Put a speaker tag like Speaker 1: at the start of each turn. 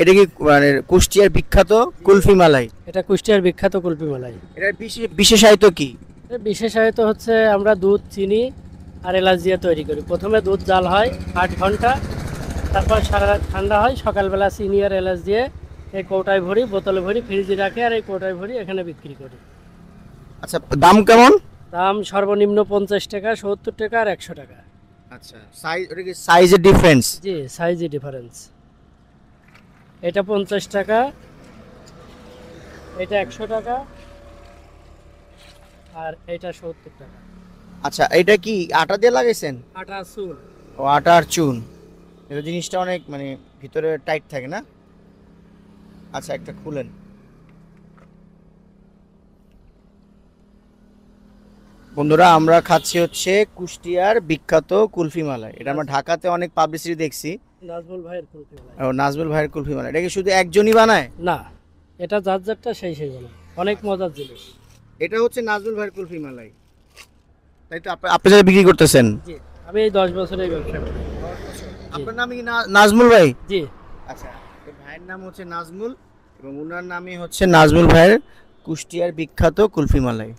Speaker 1: এটা কি মানে কুষ্টিয়ার বিখ্যাত কুলফি মালাই?
Speaker 2: এটা কুষ্টিয়ার বিখ্যাত কুলফি মালাই।
Speaker 1: এটার বিশেষায়িত কি?
Speaker 2: এর বিশেষায়িত হচ্ছে আমরা দুধ, চিনি আর এলাচ দিয়ে তৈরি করি। প্রথমে দুধ জাল হয় 8 ঘন্টা, তারপর সারা রাত ঠান্ডা হয়, সকালবেলা চিনি আর এলাচ দিয়ে এই কৌটায় ভরি, বোতলে ভরি, ফ্রিজে রাখি, আর এই কৌটায় ভরি এখানে বিক্রি করি।
Speaker 1: আচ্ছা, দাম কেমন?
Speaker 2: দাম সর্বনিম্ন 50 টাকা, 70 টাকা আর 100 টাকা।
Speaker 1: আচ্ছা, সাইজ, ওটা কি সাইজের ডিফারেন্স?
Speaker 2: জি, সাইজে ডিফারেন্স। এটা 50 টাকা, এটা 100 টাকা, আর এটা 70 টাকা।
Speaker 1: আচ্ছা, এটা কি আটা দিয়ে লাগাইছেন?
Speaker 2: আটা চুন।
Speaker 1: ও, আটা আর চুন। এটা জিনিসটা অনেক মানে ভিতরে টাইট থাকে না? আচ্ছা, একটা খুলেন। বন্ধুরা, আমরা খাচ্ছি হচ্ছে কুষ্টিয়ার বিখ্যাত কুলফি মালাই। এটা আমরা ঢাকাতে অনেক পাবলিসিটি দেখছি।
Speaker 2: নাজমুল ভাইয়ের কুলফি মালাই।
Speaker 1: ও, নাজমুল ভাইয়ের কুলফি মালাই। এটা কি শুধু একজনই বানায়?
Speaker 2: না, এটা যার যারটা সেই সেই বানায়, অনেক মজার জিনিস।
Speaker 1: এটা হচ্ছে নাজমুল ভাইয়ের কুলফি মালাই, তাই তো? আপনি যারা বিক্রি করতেছেন?
Speaker 2: জি, আমি এই 10 বছর এই ব্যবসা করি।
Speaker 1: আপনার নাম কি নাজমুল ভাই?
Speaker 2: জি।
Speaker 1: আচ্ছা, এই ভাইয়ের নাম হচ্ছে নাজমুল এবং ওনার নামই হচ্ছে নাজমুল ভাইয়ের কুষ্টিয়ার বিখ্যাত কুলফি মালাই।